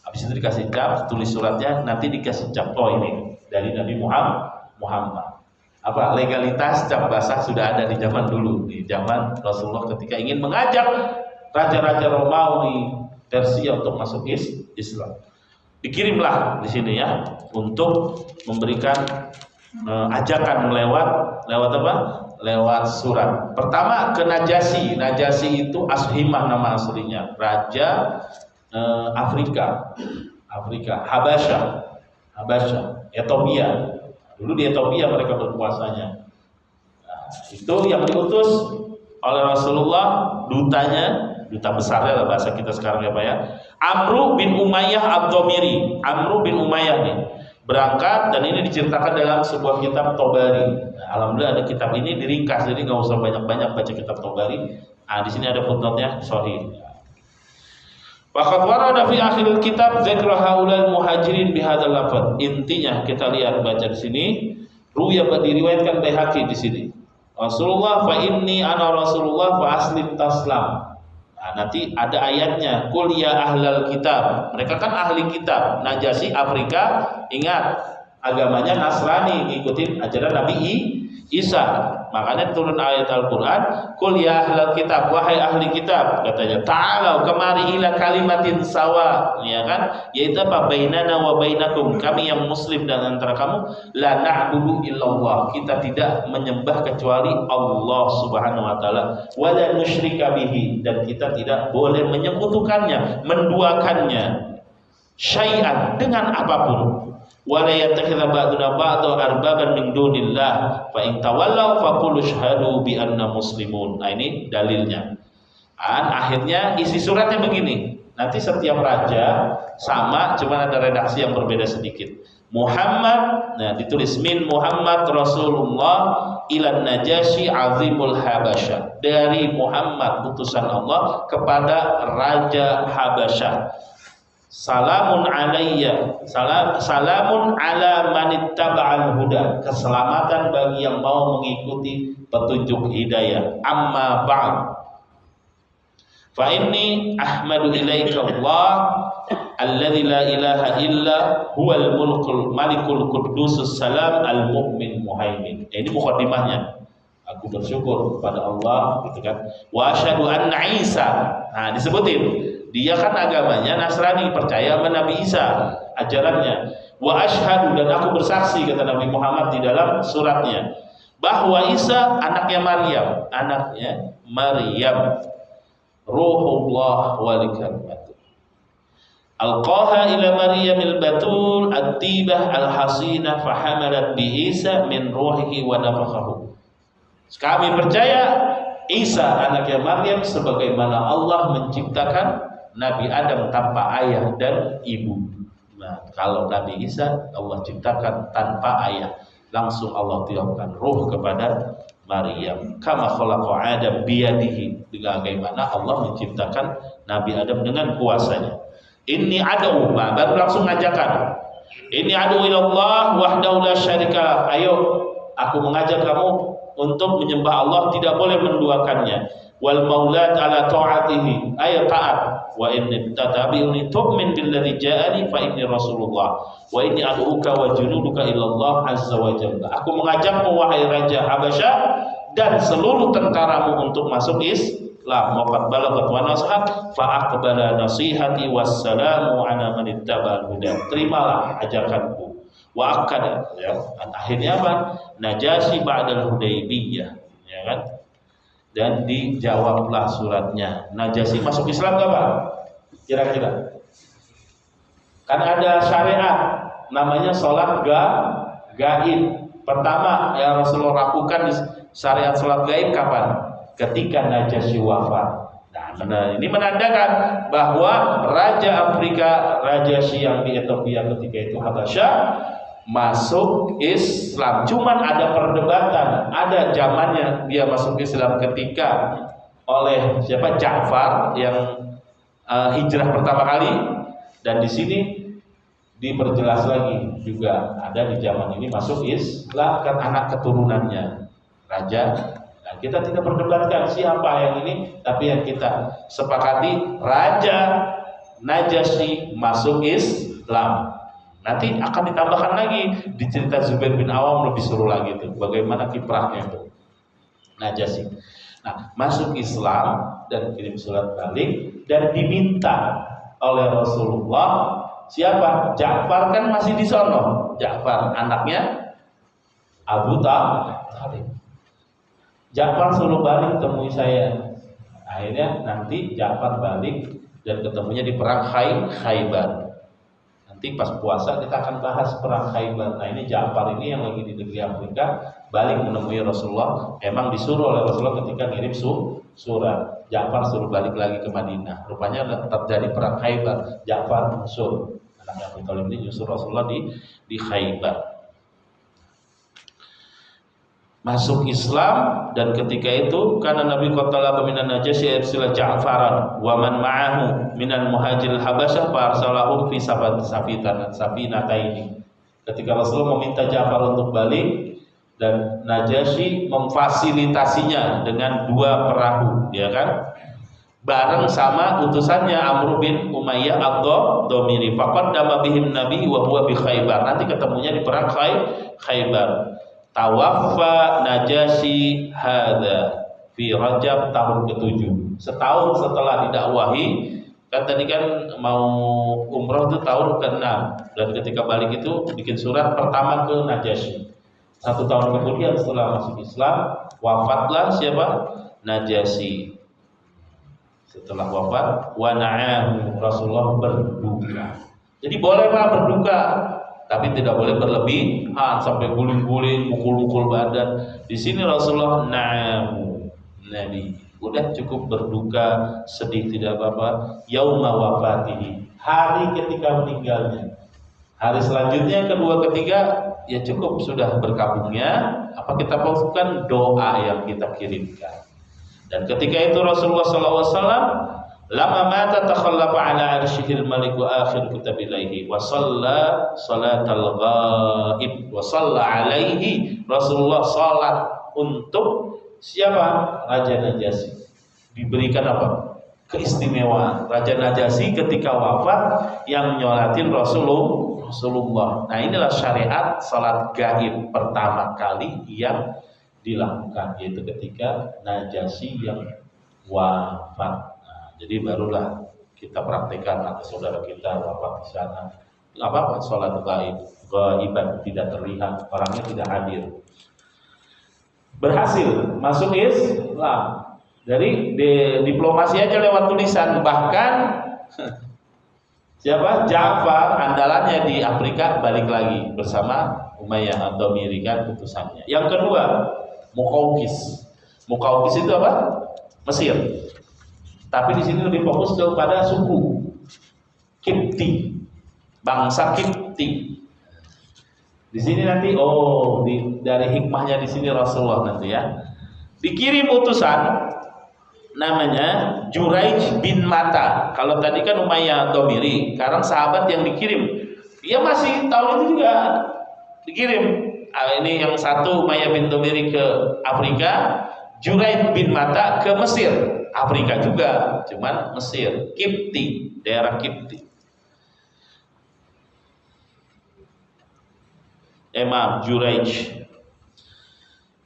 Habis itu dikasih cap, tulis suratnya, nanti dikasih cap. Oh ini dari Nabi Muhammad. Apa legalitas cap basah sudah ada di zaman dulu, di zaman Rasulullah ketika ingin mengajak raja-raja Romawi, Persia untuk masuk Islam. Dikirimlah di sini ya untuk memberikan ajakan lewat apa? Lewat surat. Pertama ke Najasyi. Najasyi itu Ashimah nama aslinya, raja Afrika, Habasya, Ethiopia. Dulu di Ethiopia mereka berkuasanya. Nah, itu yang diutus oleh Rasulullah, duta besarnya lah bahasa kita sekarang ya Pak ya. Amru bin Umayyah Ad-Dhamiri. Amru bin Umayyah nih berangkat, dan ini diceritakan dalam sebuah kitab Tobari. Nah, alhamdulillah ada kitab ini diringkas, jadi nggak usah banyak-banyak baca kitab Tobari. Nah, di sini ada footnote-nya sahih. Waqad warada fi akhir kitab dzikra haulal muhajirin bihadzal lafaz. Intinya kita lihat baca di sini, ruya diriwayatkan Baihaqi di sini. Rasulullah fa inni ana Rasulullah fa aslim taslam. Nah, nanti ada ayatnya, qul ya ahlal kitab. Mereka kan ahli kitab. Najasyi Afrika, ingat agamanya Nasrani, ngikutin ajaran Nabi Isa. Makanya turun ayat Al-Qur'an, qul ya ahlal kitab, wahai ahli kitab, katanya, ta'alau kemari ila kalimatin sawa, ya kan? Yaitu apa? Bainana wa bainakum, kami yang muslim dan antara kamu, la na'budu illallah, kita tidak menyembah kecuali Allah Subhanahu wa taala, wa la nusyrika bihi, dan kita tidak boleh menyekutukannya, menduakannya syai'an dengan apapun. Wala yattakhidha ba'duna ba'dha arbaban min dunillah fa in tawallaw faqulu syahadu bi anna muslimun. Nah ini dalilnya. Akhirnya isi suratnya begini. Nanti setiap raja sama, cuma ada redaksi yang berbeda sedikit. Muhammad, nah ditulis min Muhammad Rasulullah ilan Najasyi azimul Habasyah. Dari Muhammad utusan Allah kepada Raja Habasyah. Salamun alayya, salamun ala manittaba'al huda. Keselamatan bagi yang mau mengikuti petunjuk hidayah. Amma ba'd. Fa inni ahmadu ilaika Allah alladzi la ilaha illa huwal mulkul malikul quddusus salam al mu'min muhaimin. Ini mukadimahnya. Aku bersyukur kepada Allah, gitu kan. Wa asyhadu anna Isa. Nah, disebutin dia kan agamanya Nasrani, percaya sama Nabi Isa ajarannya. Wa asyhadu, dan aku bersaksi, kata Nabi Muhammad di dalam suratnya, bahwa Isa anaknya Maryam, Ruhullah wa kalimatuh. Alqaha ila Maryamil batul at-tibah al-hasinah fahamalat bi Isa min ruhihi wa nafakhahu. Kami percaya Isa anaknya Maryam sebagaimana Allah menciptakan Nabi Adam tanpa ayah dan ibu. Nah, kalau Nabi Isa Allah ciptakan tanpa ayah, langsung Allah tiupkan ruh kepada Maryam. Kama khalaqa Adam biyadihi, dengan bagaimana Allah menciptakan Nabi Adam dengan kuasanya. Inni adu, baru langsung ngajakan. Inni adu ilallah wahdahu la syarika. Ayo, aku mengajak kamu untuk menyembah Allah, tidak boleh menduakannya. Wal maulad ala ta'atihi, ayat taat. Wa inni tatabi'uni tu'min billadzi ja'ani fa inni Rasulullah wa inni ad'uka wa junuduka ilallah azza wa jalla. Aku mengajakmu wahai Raja Habasyah dan seluruh tentaramu untuk masuk la waqad balagat wa nasahat fa aqbala nasihati wassalamu ala man ittaba'al huda. Terimalah ajakanku wa akada, ya. Akhirnya apa? Najasyi ba'dal Hudaybiyah, ya kan? Dan dijawablah suratnya. Najasyi masuk Islam enggak, Pak? Kira-kira. Kan ada syariat namanya sholat gaib. Pertama yang Rasulullah lakukan di syariat sholat gaib kapan? Ketika Najasyi wafat. Nah, ini menandakan bahwa Raja Afrika, Najasyi yang di Ethiopia ketika itu Habasyah, masuk Islam. Cuman ada perdebatan. Ada zamannya dia masuk Islam ketika oleh siapa? Ja'far yang hijrah pertama kali. Dan di sini diperjelas lagi juga ada di zaman ini masuk Islam kan anak keturunannya raja. Nah, kita tidak perdebatkan siapa yang ini, tapi yang kita sepakati Raja Najasyi masuk Islam. Nanti akan ditambahkan lagi di cerita Zubair bin Awam, lebih seru lagi itu bagaimana kiprahnya itu Najasyi. Nah, masuk Islam dan kirim surat balik dan diminta oleh Rasulullah. Siapa? Ja'far kan masih di sono. Ja'far anaknya Abu Thalib. Ja'far suruh balik temui saya. Akhirnya nanti Ja'far balik dan ketemunya di perang Khaybar. Nanti pas puasa kita akan bahas perang Khaybar. Nah, ini Ja'far ini yang lagi di negeri Afrika balik menemui Rasulullah. Emang disuruh oleh Rasulullah ketika ngirim surat. Ja'far suruh balik lagi ke Madinah. Rupanya terjadi perang Khaybar. Ja'far musuh. Anaknya Abu Thalib ini nyusul Rasulullah di Khaybar. Masuk Islam dan ketika itu karena Nabi qatala minan Najasyi irsila Ja'faran wa man ma'ahu minal muhajiril Habasyah fa arsalahum fi safinataini. Ketika Rasulullah meminta Ja'far untuk balik dan Najasyi memfasilitasinya dengan 2 perahu, ya kan? Bareng sama utusannya Amr bin Umayyah ad-Dhamiri. Faqaddama bihim Nabi wa huwa bi Khaybar. Nanti ketemunya di perang Khaybar. Tawaffa Najasyi hadza fi Rajab tahun ke-7. Setahun setelah didakwahi, kan tadi kan mau umroh itu tahun ke-6 dan ketika balik itu bikin surat pertama ke Najasyi. 1 tahun kemudian setelah masuk Islam, wafatlah siapa? Najasyi. Setelah wafat, wa na'ahu Rasulullah berduka. Jadi bolehlah berduka, tapi tidak boleh berlebihan sampai guling-guling, mukul-mukul badan. Di sini Rasulullah na'ahu, Nabi udah cukup berduka, sedih tidak apa-apa. Yauma wafatihi, hari ketika meninggalnya. Hari selanjutnya, kedua, ketiga, ya cukup sudah berkabungnya. Apa kita lakukan? Doa yang kita kirimkan. Dan ketika itu Rasulullah SAW lama mata takhallafa ala arsyihil malik wa akhir kitab ilaihi wa shalla salatal ghaib wa shalla alaihi. Rasulullah salat untuk siapa? Raja Najasyi. Diberikan apa? Keistimewaan. Raja Najasyi ketika wafat yang nyolatin Rasulullah. Nah, inilah syariat salat gaib pertama kali yang dilakukan, yaitu ketika Najasyi yang wafat. Nah, jadi barulah kita praktekkan atau saudara kita wafat di sana. Nggak apa-apa, sholat gaiban, tidak terlihat, orangnya tidak hadir. Berhasil masuk Islam. Dari diplomasi aja lewat tulisan. Bahkan siapa? Ja'far andalannya di Afrika balik lagi bersama Umayyah ad-Dhamiri kan utusannya. Yang kedua, Muqawqis. Muqawqis itu apa? Mesir. Tapi di sini lebih fokus kepada suku Kipti, bangsa Kipti. Di sini nanti dari hikmahnya di sini Rasulullah nanti ya. Dikirim utusan namanya Juraij bin Mata. Kalau tadi kan Umayyah ad-Dhamiri, sekarang sahabat yang dikirim. Dia masih tahun itu juga dikirim. Ini yang satu Umayyah bin Dhamiri ke Afrika, Juraij bin Mata ke Mesir, Afrika juga, cuman Mesir, Kipti, daerah Kipti. Maaf, Juraij,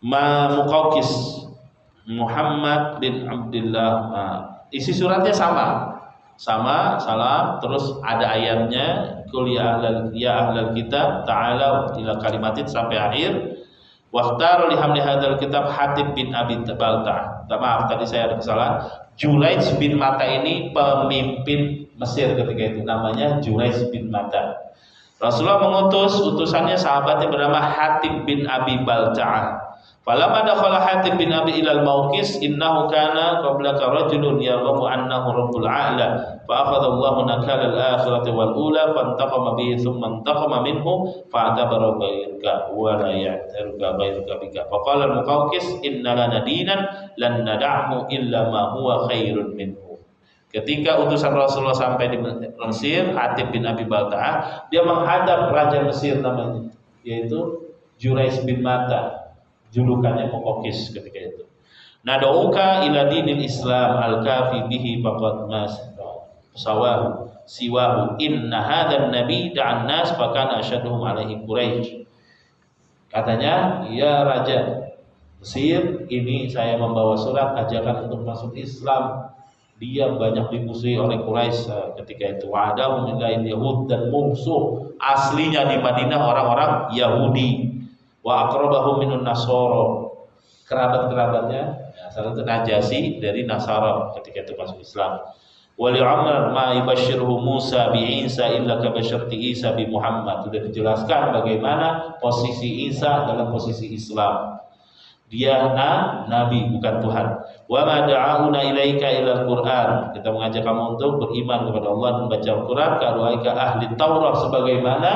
Muqawqis. Muhammad bin Abdullah. Nah, isi suratnya sama, salam. Terus ada ayatnya, Qul ya ahlal kitab ta'ala ila kalimatin sampai akhir. Waqtar li hamli hadzal kitab Hatib bin Abi Balta'ah. Maaf tadi saya ada kesalahan. Julaij bin Mata ini pemimpin Mesir ketika itu, namanya Julaij bin Mata. Rasulullah mengutus utusannya sahabat yang bernama Hatib bin Abi Balta'ah. Falamma dakhala Hatib bin Abi ilal mauqis innahu kana qablaka rajulun yarghabu annahu rabbul a'la fa akhadha Allahu nakala al-akhirati wal ula fantaqama bihi thumma intaqama minhu fa'tabara bayyaka wa la ya'taruka bayyaka bika faqala al-muqawqis inna lana dinan lan nad'ahu illa ma huwa khairun minhu. Ketika utusan Rasulullah sampai di Mesir, Hatib bin Abi Balta'ah dia menghadap raja Mesir namanya, yaitu Julaij bin Mata, julukannya Muqawqis ketika itu. Nadauka ila dinil Islam al-kafi bihi faqad mas sawahu siwahu inna hadzal nabi da'an nas fakana asyaduhum alaihi Quraisy. Katanya, ya raja Mesir, ini saya membawa surat ajakan untuk masuk Islam. Dia banyak dimusuhi oleh Quraisy ketika itu. Wa'ada minal Yahud, dan musuh aslinya di Madinah orang-orang Yahudi. Wa aqrabahu minun Nasara, kerabat-kerabatnya salah satu Najasi dari Nasara ketika itu masuk Islam. Wa li Umar ma yubashshiruhu Musa bi Isa illa ka basyarti Isa bi Muhammad. Sudah dijelaskan bagaimana posisi Isa dalam posisi Islam. Dia nabi bukan Tuhan. Wa ma da'auna ilaika ilal Qur'an. Kita mengajak kamu untuk beriman kepada Allah dan baca Al-Qur'an ka ahli Taurat, sebagaimana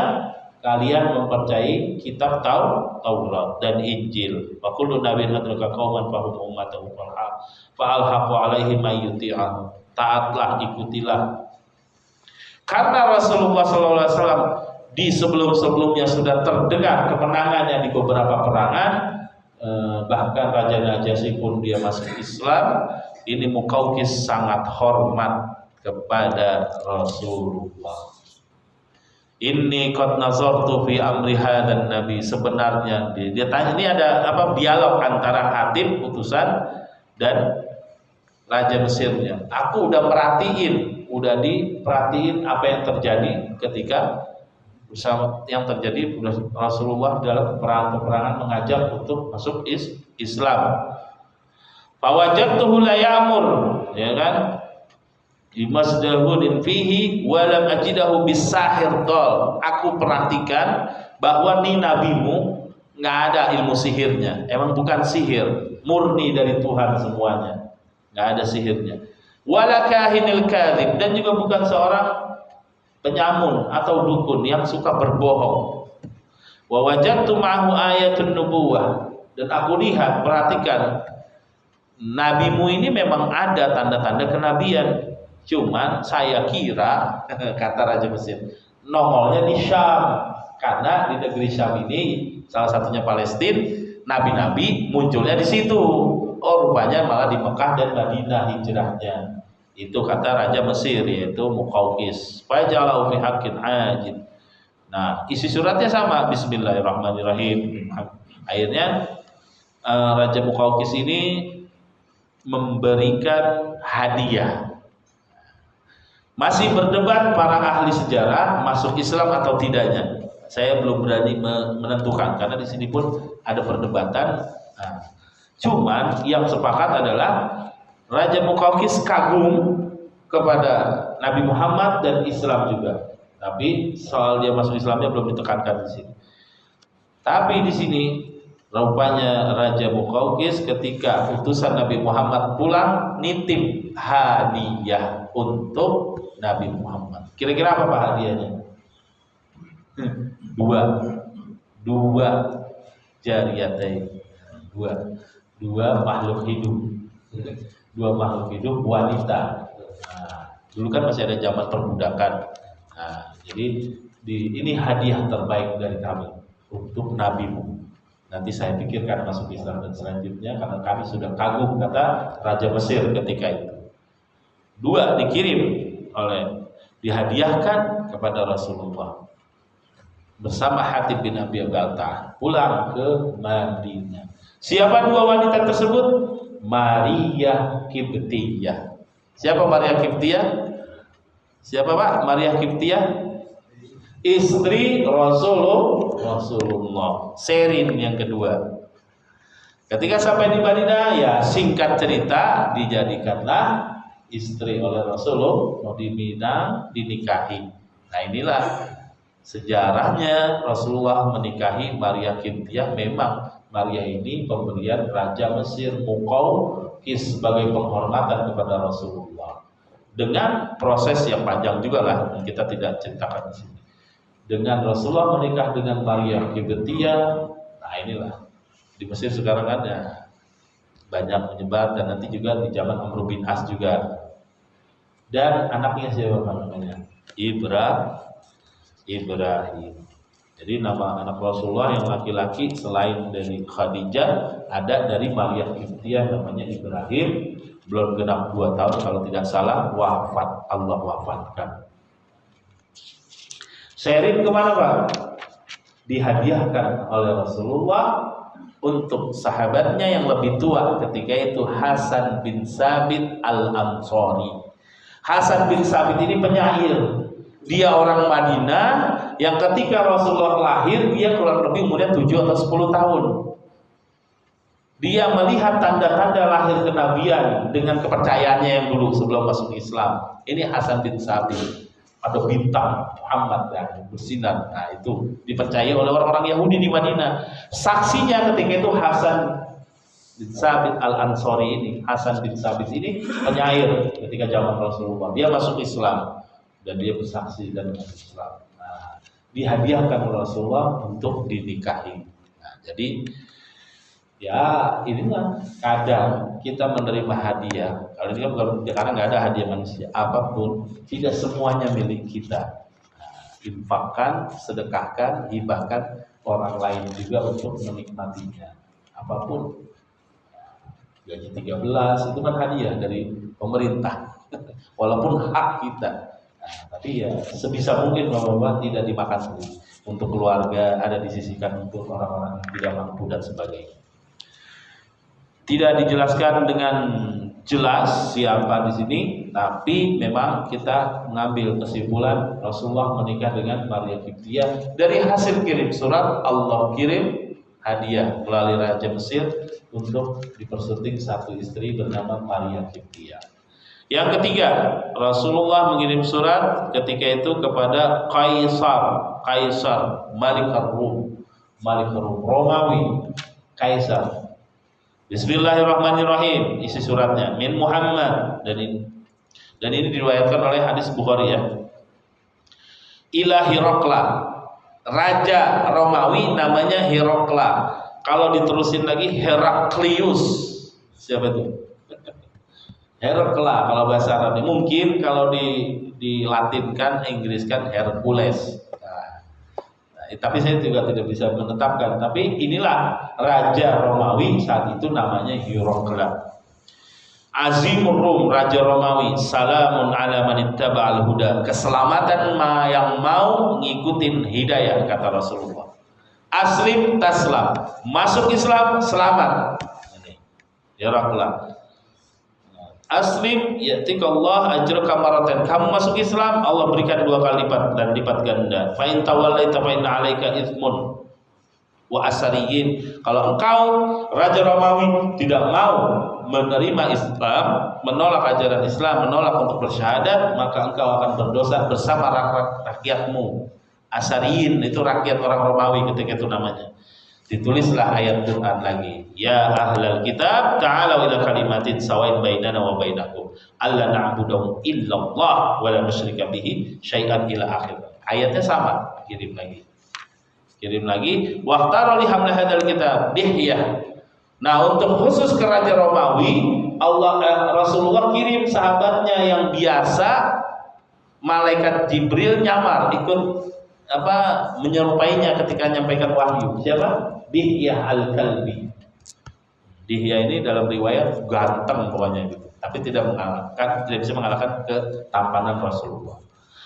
kalian mempercayai kitab Taurat dan Injil. Wa kullu nabiyyin adraka qauman fahum ummatuhu fa'alhaqu alaihim ayyuti'an. Taatlah, ikutilah. Karena Rasulullah SAW di sebelum-sebelumnya sudah terdengar kemenangannya di beberapa perangan, bahkan Raja Najasyi pun dia masuk Islam. Ini Muqawqis sangat hormat kepada Rasulullah. Inni qad nazartu fi amri hadan nabi. Sebenarnya dia tanya, ini ada apa dialog antara Hatib utusan dan Raja Mesirnya. Aku udah diperhatiin apa yang terjadi ketika bersama yang terjadi Rasulullah dalam peperangan mengajak untuk masuk Islam. Fawajadtuhu la ya'mur, ya kan? Bimasdahudin fihi wa lam ajidahu bisahir dol. Aku perhatikan bahwa nih nabimu nggak ada ilmu sihirnya. Emang bukan sihir, murni dari Tuhan semuanya. Nggak ada sihirnya. Wala kahinil kadzib, dan juga bukan seorang penyamun atau dukun yang suka berbohong. Wa wajadtu ma'ahu ayatun nubuwah, dan aku lihat, perhatikan, nabimu ini memang ada tanda-tanda kenabian. Cuman saya kira kata Raja Mesir, nongolnya di Syam, karena di negeri Syam ini salah satunya Palestina, nabi-nabi munculnya di situ. Oh, rupanya malah di Mekah dan Madinah hijrahnya. Itu kata Raja Mesir, yaitu Muqawqis. Fajalahu fi haqqin ajid. Nah, isi suratnya sama, Bismillahirrahmanirrahim. Akhirnya Raja Muqawqis ini memberikan hadiah. Masih berdebat para ahli sejarah masuk Islam atau tidaknya. Saya belum berani menentukan karena di sini pun ada perdebatan. Nah, cuman yang sepakat adalah Raja Muqawqis kagum kepada Nabi Muhammad dan Islam juga. Tapi soal dia masuk Islamnya belum ditekankan di sini. Tapi di sini rupanya Raja Muqawqis ketika utusan Nabi Muhammad pulang nitip hadiah untuk Nabi Muhammad. Kira-kira apa Pak hadiahnya? Dua jariyatain, dua makhluk hidup. Dua makhluk hidup wanita. Nah, dulu kan masih ada zaman perbudakan. Nah, jadi ini hadiah terbaik dari kami untuk nabimu. Nanti saya pikirkan masuk Islam dan selanjutnya karena kami sudah kagum, kata Raja Mesir ketika itu. Dua dikirim dihadiahkan kepada Rasulullah bersama Hatib bin Abi Balta'ah pulang ke Madinah. Siapa dua wanita tersebut? Maria Kiptiyah. Siapa Maria Kiptiyah? Siapa Pak? Maria Kiptiyah? Istri Rasulullah. Serin yang kedua. Ketika sampai di Madinah, ya singkat cerita dijadikanlah istri oleh Rasulullah, di Mina dinikahi. Nah inilah sejarahnya Rasulullah menikahi Maria Kiptiyah. Memang Maria ini pemberian Raja Mesir Muqawqis sebagai penghormatan kepada Rasulullah. Dengan proses yang panjang juga lah, kita tidak ceritakan di sini. Dengan Rasulullah menikah dengan Maria Kiptiyah, nah inilah di Mesir sekarang kan ya banyak menyebar, dan nanti juga di zaman Amr bin As juga. Dan anaknya siapa namanya? Ibrahim. Jadi nama anak Rasulullah yang laki-laki selain dari Khadijah ada dari Maria Kiptiyah namanya Ibrahim. Belum genap 2 tahun kalau tidak salah wafat, Allah wafatkan. Serin kemana Pak? Dihadiahkan oleh Rasulullah untuk sahabatnya yang lebih tua ketika itu, Hasan bin Sabit al-Ansari. Hasan bin Sabit ini penyair. Dia orang Madinah yang ketika Rasulullah lahir dia kurang lebih umurnya 7 atau 10 tahun. Dia melihat tanda-tanda lahir kenabian dengan kepercayaannya yang dulu sebelum masuk Islam. Ini Hasan bin Sabit. Ada bintang Muhammad yang bersinar. Nah itu dipercaya oleh orang-orang Yahudi di Madinah. Saksinya ketika itu Hasan bin Sabit al-Ansari ini. Hasan bin Sabit ini penyair ketika zaman Rasulullah. Dia masuk Islam dan dia bersaksi dan masuk Islam. Nah, dihadiahkan oleh Rasulullah untuk dinikahi. Nah, jadi ya inilah kadang kita menerima hadiah. Kalau ini kan bukan, karena nggak ada hadiah manusia. Apapun tidak semuanya milik kita. Nah, infakkan, sedekahkan, hibahkan orang lain juga untuk menikmatinya. Apapun. Gaji 13 itu kan hadiah dari pemerintah. Walaupun hak kita. Nah, tapi ya sebisa mungkin Bapak-bapak tidak dimakan sendiri. Untuk keluarga ada disisihkan untuk orang-orang yang tidak mampu dan sebagainya. Tidak dijelaskan dengan jelas siapa di sini, tapi memang kita mengambil kesimpulan Rasulullah menikah dengan Maria Kiptiyah dari hasil kirim surat. Allah kirim hadiah melalui Raja Mesir untuk dipersunting satu istri bernama Maria Kiptiyah. Yang ketiga, Rasulullah mengirim surat ketika itu kepada Kaisar Malik Ar-Rum, Romawi, Kaisar. Bismillahirrahmanirrahim. Isi suratnya min Muhammad, dan ini diriwayatkan oleh hadis Bukhari ya. Ila Hirokla, raja Romawi namanya Hirokla. Kalau diterusin lagi Heraklius. Siapa itu? Herakla kalau bahasa Arab. Mungkin kalau dilatinkan, Inggriskan Hercules. Tapi saya juga tidak bisa menetapkan. Tapi inilah Raja Romawi saat itu namanya Hirokla. Azimur Rum, Raja Romawi. Salamun ala man ittaba'al huda. Keselamatan yang mau ngikutin hidayah, kata Rasulullah. Aslim taslam. Masuk Islam selamat. Ini Hirokla. Aslim ya'tikallah ajraka maratan. Kamu masuk Islam, Allah berikan 2 kali lipat dan lipat ganda. Fa in tawallaita fa inna 'alaika itsmun wa asariyin. Kalau engkau Raja Romawi tidak mau menerima Islam, menolak ajaran Islam, menolak untuk bersyahadat, maka engkau akan berdosa bersama rakyatmu. Asariyin itu rakyat orang Romawi ketika itu namanya. Ditulislah ayat Quran lagi. Ya ahlal kitab ta'alu ila kalimatin sawain bainana wa bainakum alla na'budu illallah wa la nusyrika bihi syai'an ila akhir. Ayatnya sama, kirim lagi. Waqtara li hamla hadzal kitab Dihyah. Nah, untuk khusus ke Raja Romawi, Rasulullah kirim sahabatnya yang biasa, malaikat Jibril nyamar ikut menyerupainya ketika menyampaikan wahyu. Siapa? Dihyah al-Kalbi. Dihyah ini dalam riwayat ganteng pokoknya gitu, tapi tidak bisa mengalahkan ketampanan Rasulullah.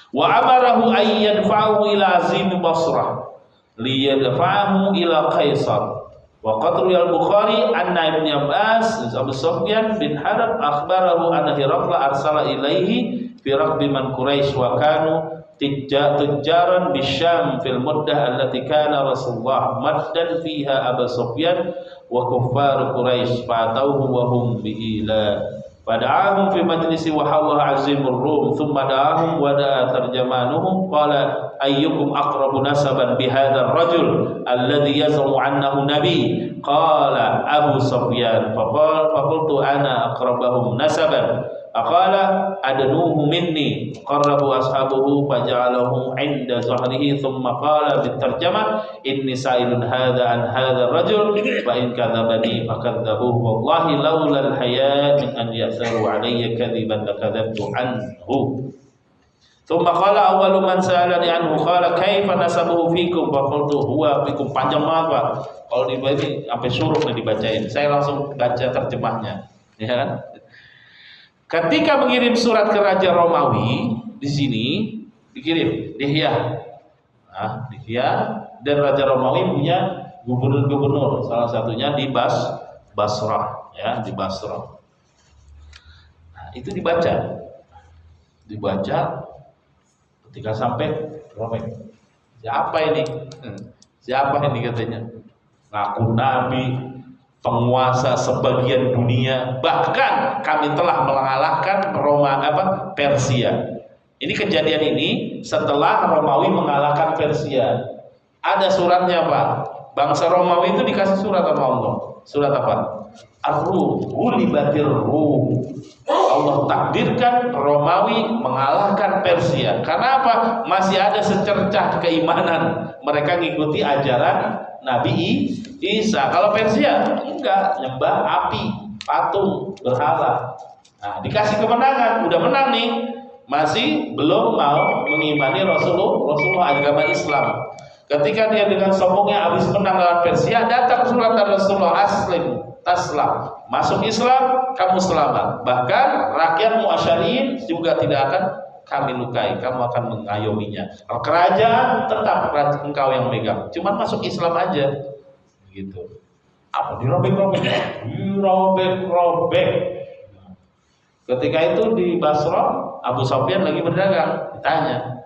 Wa amarahu ayyadfa'u ila azim Basrah liyadfa'ahu ila Kaisar Wa qad al-Bukhari anna Ibn Abbas Abu Sufyan bin Harb akhbarahu anna Hiraqla arsala ilaihi fi raqbi man Quraisy wa kanu tujjaran bisyam fil muddah allati kana Rasulullah maddan fiha Abu Sufyan wa kuffar Quraisy fatauhu wa hum bi'ila fada'ahum fi majlisi wa hawwa azimur rum thumma da'ahum wa da'a tarjamanuhum qala ayyukum aqrabu nasaban bihadzal rajul alladhi yaz'umu annahu nabi qala Abu Sufyan faqultu ana aqrabahum nasaban aqala adnuhu minni qarrabu ashabuhu faja'alahu 'inda zahrihi thumma qala bitarjamah inni sa'ilun hadza an hadzal rajul fa in kadzabani fakadzabuhu wallahi laula al-haya min an yasaru 'alayya kadiban lakadzabtu anhu thumma qala awwalu man sa'alani anhu qala kaifa nasabuhu fikum fa qultu huwa fikum. Panjang banget Pak kalau dibaca sampai suruh dibacain, saya langsung baca terjemahnya ya kan. Ketika mengirim surat ke Raja Romawi, di sini dikirim Dihya. Nah, Dihya dan Raja Romawi punya gubernur-gubernur, salah satunya di Basrah, ya di Basrah. Nah, itu dibaca ketika sampai robek. Siapa ini? Siapa ini katanya? Ngaku nabi, penguasa sebagian dunia, bahkan kami telah mengalahkan Persia. Ini kejadian ini setelah Romawi mengalahkan Persia. Ada suratnya Pak. Bangsa Romawi itu dikasih surat sama Allah. Surat apa? Ar-Rum, ulibatir Rum. Allah takdirkan Romawi mengalahkan Persia. Karena apa? Masih ada secercah keimanan. Mereka ngikuti ajaran Nabi Isa. Kalau Persia enggak, nyembah api, patung, berhala. Nah, dikasih kemenangan, udah menang nih, masih belum mau mengimani Rasulullah agama Islam. Ketika dia dengan sombongnya habis menang lawan Persia, datang surat dari Rasulullah, aslim, taslam, masuk Islam, kamu selamat. Bahkan rakyatmu Asy'ariyin juga tidak akan kami lukai, kamu akan mengayominya. Kerajaan tetap engkau yang megang, cuma masuk Islam aja, gitu. Apa dirobek-robek? Dirobek-robek. Ketika itu di Basrah, Abu Sufyan lagi berdagang, ditanya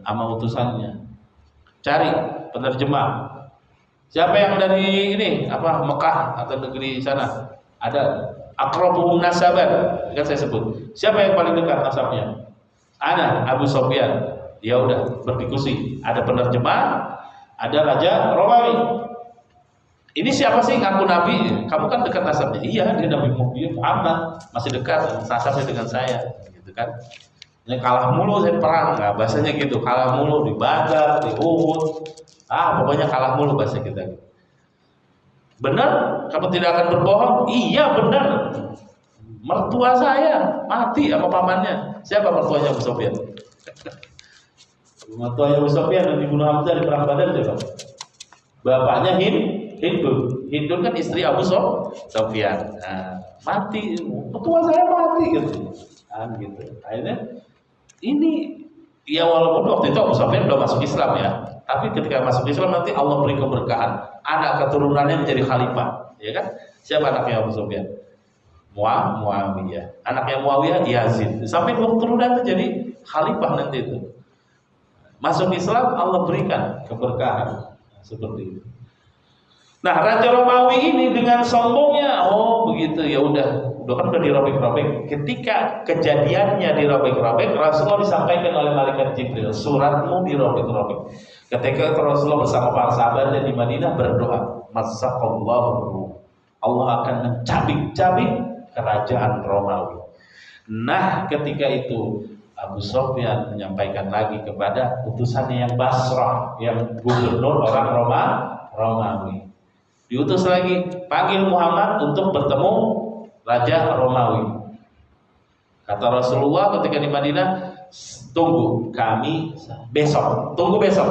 sama utusannya, cari penerjemah. Siapa yang dari ini Mekah atau negeri sana? Ada aqrabuhum nasaban, kan saya sebut. Siapa yang paling dekat nasabnya? Ana Abu Sufyan. Ya udah berdiskusi. Ada penerjemah, ada Raja Romawi. Ini siapa sih ngaku nabi? Kamu kan dekat nasabnya. Iya, dia Nabi Muhammad, masih dekat nasabnya dengan saya, gitu kan. Ini kalah mulu saya perang, nah, bahasanya gitu. Kalah mulu di Badar, di Uhud. Pokoknya kalah mulu bahasa kita. Benar? Kamu tidak akan berbohong? Iya benar. Mertua saya mati sama pamannya. Siapa mertuanya Abu Sufyan? Mertuanya Abu Sufyan yang dibunuh Hamzah di perang Badar siapa? Bapaknya Hindun kan istri Abu Sufyan. Nah, mati. Mertua saya mati gitu. Gitu. Akhirnya ini ya walaupun waktu itu Abu Sufyan udah masuk Islam ya, tapi ketika masuk Islam nanti Allah beri keberkahan, anak keturunannya menjadi khalifah, ya kan? Siapa anaknya Abu Sufyan? Muawiyah. Anaknya Muawiyah Yazid. Sampai dua keturunan itu jadi khalifah nanti itu. Masuk Islam Allah berikan keberkahan seperti itu. Nah, Raja Romawi ini dengan sombongnya, begitu ya udah kan udah dirobek-robek. Ketika kejadiannya dirobek-robek, Rasulullah disampaikan oleh malaikat Jibril, suratmu dirobek-robek. Ketika Rasulullah bersama para sahabatnya di Madinah berdoa, mazzaqallahu, Allah akan mencabik-cabik kerajaan Romawi. Nah, ketika itu Abu Sufyan menyampaikan lagi kepada utusannya yang Basrah, yang gubernur orang Romawi. Diutus lagi, panggil Muhammad untuk bertemu Raja Romawi. Kata Rasulullah ketika di Madinah, tunggu kami besok. Tunggu besok.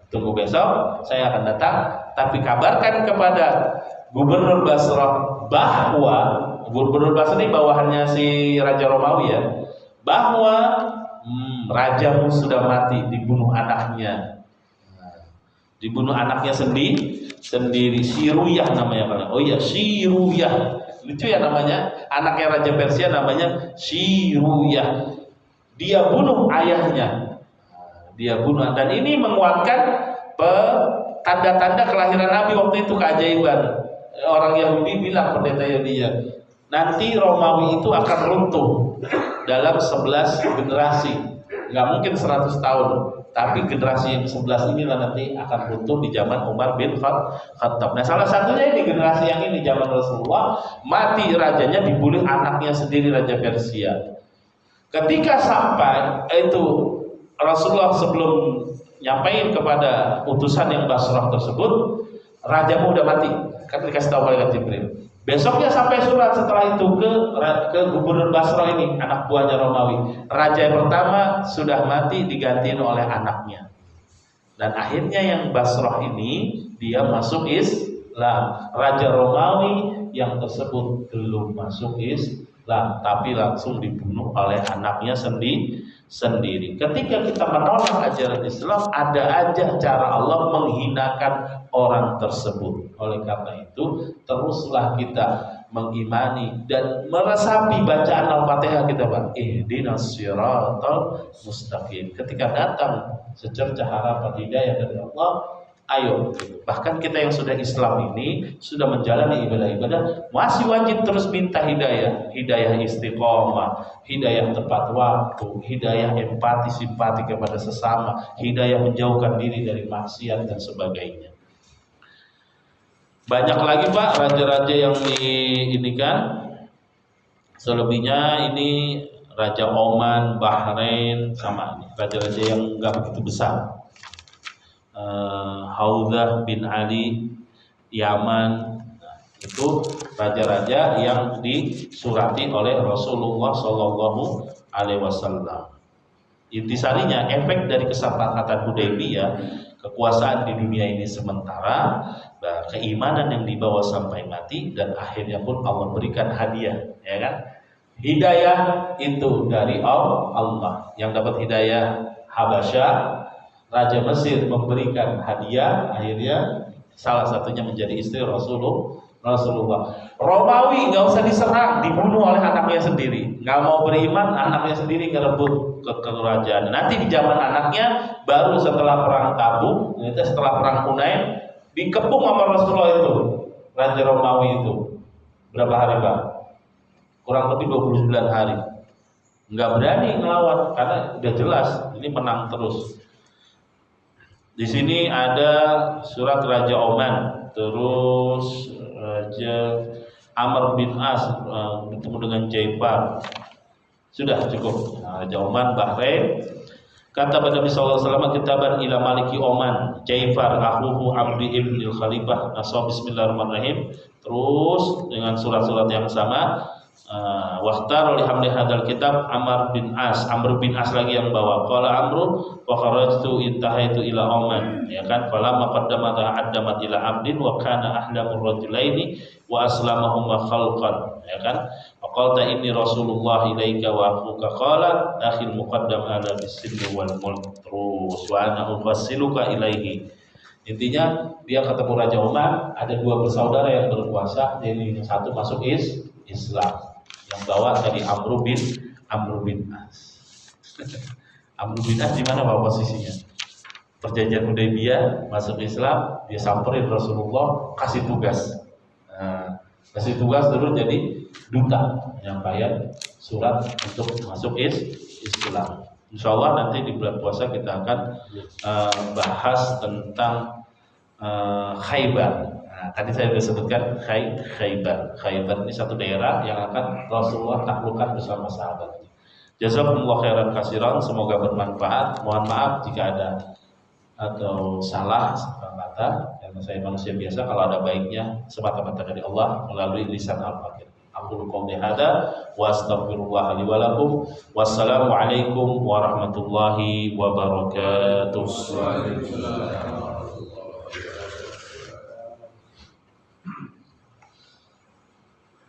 Tunggu besok, saya akan datang. Tapi kabarkan kepada Gubernur Basrah bahwa Gubernur Basrah ini bawahannya si Raja Romawi ya, bahwa rajamu sudah mati, dibunuh anaknya. Dibunuh anaknya sendiri, Siruyah namanya. Oh iya, Siruyah. Lucu ya namanya. Anaknya Raja Persia namanya Siruyah. Dia bunuh ayahnya. Dia bunuh, dan ini menguatkan tanda-tanda kelahiran Nabi waktu itu, keajaiban. Orang Yahudi bilang, pendeta Yahudi, nanti Romawi itu akan runtuh dalam 11 generasi. Nggak mungkin 100 tahun, tapi generasi yang 11 inilah nanti akan runtuh di zaman Umar bin Khattab. Nah, salah satunya ini generasi yang ini, zaman Rasulullah, mati rajanya, dibunuh anaknya sendiri, Raja Persia. Ketika sampai itu Rasulullah sebelum nyampain kepada utusan yang Basrah tersebut, rajamu udah mati, kan dikasih tahu malaikat Jibril. Besoknya sampai surat setelah itu ke gubernur Basrah ini, anak buahnya Romawi. Raja yang pertama sudah mati, digantiin oleh anaknya. Dan akhirnya yang Basrah ini dia masuk Islam. Raja Romawi yang tersebut belum masuk Islam, tapi langsung dibunuh oleh anaknya sendiri. Ketika kita menolak ajaran Islam, ada aja cara Allah menghinakan orang tersebut. Oleh karena itu, teruslah kita mengimani dan meresapi bacaan Al-Fatihah kita, Pak. Ihdinas siratal mustaqim. Ketika datang secercah harapan hidayah dari Allah, ayo. Bahkan kita yang sudah Islam ini, sudah menjalani ibadah-ibadah, masih wajib terus minta hidayah istiqomah, hidayah tepat waktu, hidayah empati simpati kepada sesama, hidayah menjauhkan diri dari maksiat dan sebagainya. Banyak lagi, Pak, raja-raja yang diinikan. Selebihnya ini Raja Oman, Bahrain, sama ini raja-raja yang enggak begitu besar. Haudzah bin Ali, Yaman, itu raja-raja yang disurati oleh Rasulullah Shallallahu Alaihi Wasallam. Intisarinya, efek dari kesepakatan Hudaybiyah, kekuasaan di dunia ini sementara, keimanan yang dibawa sampai mati, dan akhirnya pun Allah berikan hadiah, ya kan? Hidayah itu dari Allah. Yang dapat hidayah Habasyah, Raja Mesir memberikan hadiah, akhirnya salah satunya menjadi istri Rasulullah. Romawi nggak usah diserang, dibunuh oleh anaknya sendiri. Nggak mau beriman, anaknya sendiri ngerebut ke kerajaan. Nanti di zaman anaknya, baru setelah perang Tabuk, setelah perang Hunain, dikepung sama Rasulullah itu, Raja Romawi itu. Berapa hari, Pak? Kurang lebih 29 hari. Nggak berani ngelawan karena udah jelas ini menang terus. Di sini ada surat Raja Oman, terus Raja Amr bin As bertemu dengan Jaifar. Sudah cukup. Raja Oman, Bahrain. Kata Nabi sallallahu alaihi wasallam, kitaban ila maliki Oman, Jaifar akhuhu Abdi ibn al-Khalifah. Bismillahirrahmanirrahim. Terus dengan surat-surat yang sama. Waqtar li hamli hadzal kitab Amr bin As lagi yang bawa. Qala Amru wa kharajtu intahaitu ila Oman, ya kan? Fala maqaddamat addamat ila abdin wa kana ahlamur rajulaini wa aslamahuma khalqan, ya kan? Faqalta inni Rasulullah ilaika wa akhuka qala akhil muqaddam ala bisinni wal mulk. Terus wa ana ufassiluka ilaihi. Intinya dia ketemu Raja Oman, ada dua bersaudara yang berkuasa, jadi yang satu masuk Islam. Yang bawa dari Amr bin As. Amr bin As di mana Pak posisinya? Perjanjian Hudaybiyah, masuk Islam, dia samperin Rasulullah, kasih tugas. Kasih tugas dulu jadi duta, penyampaian surat untuk masuk Islam. Insya Allah nanti di bulan puasa kita akan bahas tentang Khaybar. Nah, tadi saya sudah sebutkan Khaybar. Khaybar ini satu daerah yang akan Rasulullah taklukkan bersama sahabat. Jazakumullah khairan katsiran, semoga bermanfaat. Mohon maaf jika ada atau salah kata, karena saya manusia biasa. Kalau ada baiknya semata-mata dari Allah melalui lisan al-fakir. Aqulu qouli hadza wa astaghfirullah li wa lakum. Wassalamu alaikum warahmatullahi wabarakatuh.